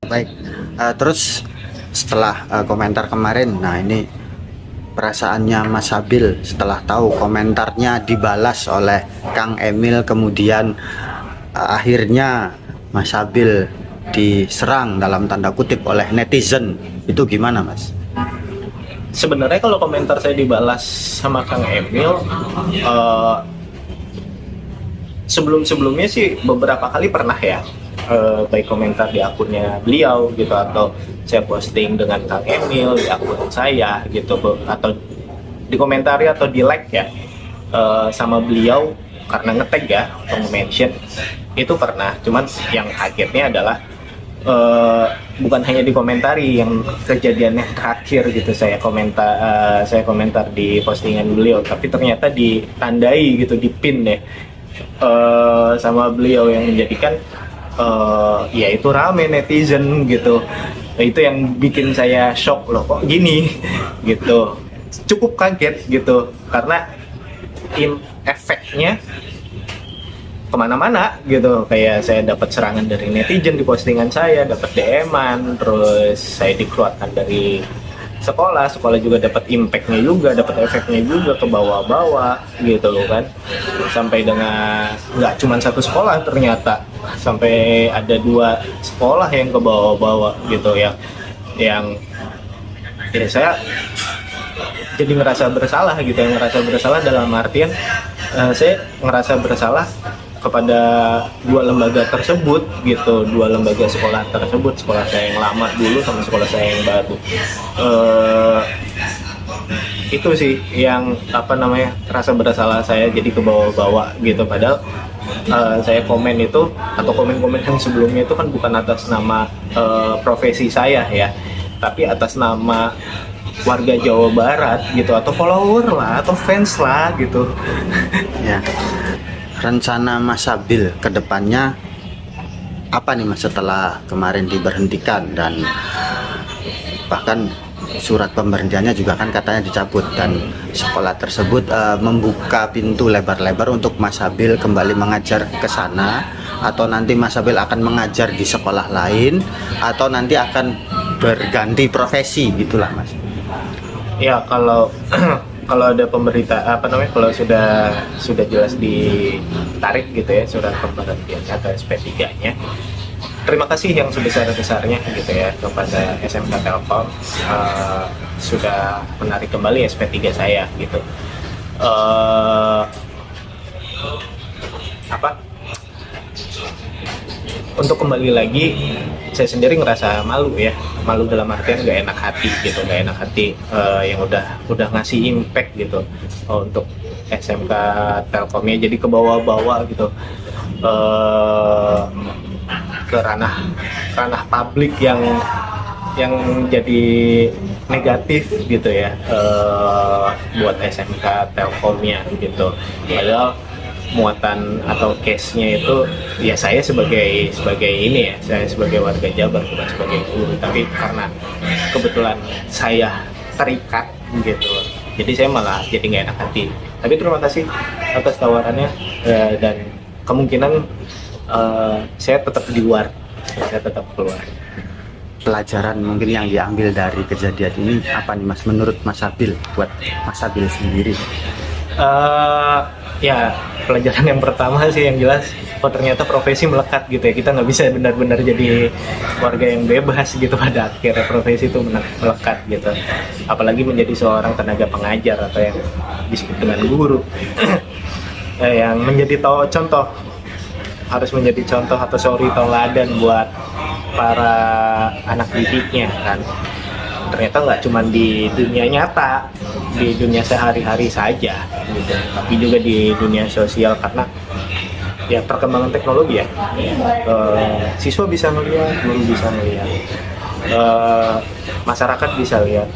Baik, terus setelah komentar kemarin, nah ini perasaannya Mas Sabil setelah tahu komentarnya dibalas oleh Kang Emil, kemudian akhirnya Mas Sabil diserang dalam tanda kutip oleh netizen, itu gimana Mas? Sebenarnya kalau komentar saya dibalas sama Kang Emil, eh, sebelum-sebelumnya sih beberapa kali pernah ya, baik komentar di akunnya beliau gitu, atau saya posting dengan Kang Emil di akun saya gitu, atau dikomentari atau di like ya, sama beliau karena ngetag ya atau mention itu pernah. Cuman yang kagetnya adalah bukan hanya dikomentari, yang kejadian yang terakhir gitu saya komentar di postingan beliau, tapi ternyata ditandai gitu, di pin deh, sama beliau, yang menjadikan ya itu rame netizen gitu. Itu yang bikin saya shock, loh kok gini gitu, cukup kaget gitu, karena efeknya kemana-mana gitu. Kayak saya dapat serangan dari netizen di postingan saya, dapat DM-an, terus saya dikeluarkan dari sekolah juga dapat impactnya juga, dapat efeknya juga ke bawah-bawah gitu loh kan. Sampai dengan nggak cuma satu sekolah, ternyata sampai ada 2 sekolah yang ke bawah-bawah gitu, yang ya saya jadi ngerasa bersalah gitu. Yang ngerasa bersalah dalam artian, saya ngerasa bersalah kepada 2 lembaga tersebut gitu, 2 lembaga sekolah tersebut, sekolah saya yang lama dulu sama sekolah saya yang baru. Itu sih yang rasa bersalah saya jadi ke bawah-bawah gitu. Padahal saya komen itu, atau komen-komen yang sebelumnya itu kan bukan atas nama profesi saya ya, tapi atas nama warga Jawa Barat gitu, atau follower lah, atau fans lah gitu. Ya, rencana Mas Sabil ke depannya apa nih Mas setelah kemarin diberhentikan, dan bahkan surat pemberhentiannya juga kan katanya dicabut, dan sekolah tersebut membuka pintu lebar-lebar untuk Mas Sabil kembali mengajar ke sana, atau nanti Mas Sabil akan mengajar di sekolah lain, atau nanti akan berganti profesi gitulah Mas. Ya kalau kalau ada pemberita kalau sudah jelas ditarik gitu ya surat pemberhentiannya atau SP3-nya, terima kasih yang sebesar-besarnya gitu ya kepada SMK Telkom, sudah menarik kembali SP3 saya gitu. Apa Untuk kembali lagi, saya sendiri ngerasa malu ya, malu dalam artian nggak enak hati gitu, nggak enak hati, yang udah ngasih impact gitu, untuk SMK Telkomnya jadi ke bawah-bawah gitu, ke ranah publik yang jadi negatif gitu ya, buat SMK Telkomnya gitu. Padahal muatan atau case-nya itu ya saya sebagai ini ya, saya sebagai warga Jabar, bukan sebagai guru, tapi karena kebetulan saya terikat gitu, jadi saya malah jadi nggak enak hati. Tapi terima kasih atas tawarannya, dan kemungkinan saya tetap di luar, saya tetap keluar. Pelajaran mungkin yang diambil dari kejadian ini apa nih Mas, menurut Mas Sabil, buat Mas Sabil sendiri? Ya pelajaran yang pertama sih yang jelas, ternyata profesi melekat gitu ya, kita nggak bisa benar-benar jadi warga yang bebas gitu. Pada akhirnya profesi itu melekat gitu, apalagi menjadi seorang tenaga pengajar atau yang disebut dengan guru. Yang menjadi contoh, harus menjadi contoh atau suri tauladan buat para anak didiknya kan. Ternyata nggak cuma di dunia nyata, di dunia sehari-hari saja gitu, tapi juga di dunia sosial, karena ya perkembangan teknologi ya, siswa bisa melihat, guru bisa melihat, masyarakat bisa lihat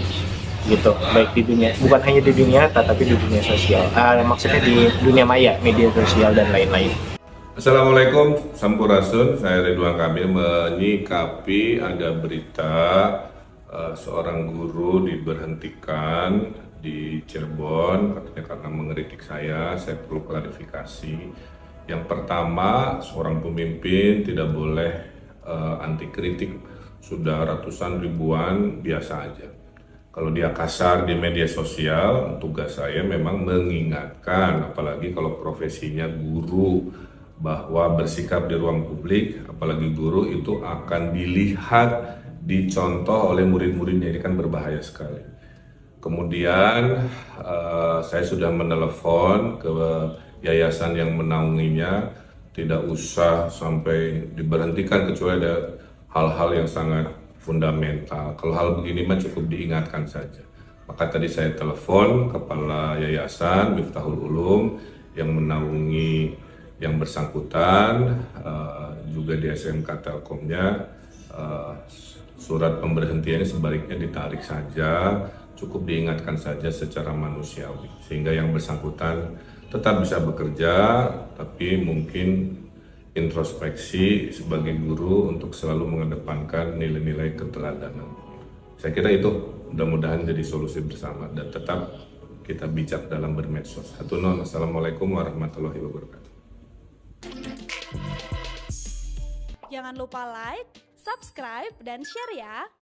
gitu, baik di dunia, bukan hanya di dunia nyata tapi di dunia sosial, maksudnya di dunia maya, media sosial dan lain-lain. Assalamualaikum, Sampurasun. Saya Ridwan Kamil menyikapi ada berita seorang guru diberhentikan di Cirebon, katanya karena mengkritik saya perlu klarifikasi. Yang pertama, seorang pemimpin tidak boleh anti kritik sudah ratusan ribuan biasa aja. Kalau dia kasar di media sosial, tugas saya memang mengingatkan, apalagi kalau profesinya guru, bahwa bersikap di ruang publik, apalagi guru, itu akan dilihat, dicontoh oleh murid-muridnya. Ini kan berbahaya sekali. Kemudian saya sudah menelepon ke yayasan yang menaunginya, tidak usah sampai diberhentikan kecuali ada hal-hal yang sangat fundamental. Kalau hal begini mah cukup diingatkan saja. Maka tadi saya telepon kepala yayasan Miftahul Ulum yang menaungi yang bersangkutan, juga di SMK Telkomnya, surat pemberhentiannya sebaliknya ditarik saja, cukup diingatkan saja secara manusiawi, sehingga yang bersangkutan tetap bisa bekerja, tapi mungkin introspeksi sebagai guru untuk selalu mengedepankan nilai-nilai keteladanan. Saya kira itu mudah-mudahan jadi solusi bersama dan tetap kita bijak dalam bermedsos. Assalamualaikum warahmatullahi wabarakatuh. Jangan lupa like, subscribe, dan share ya!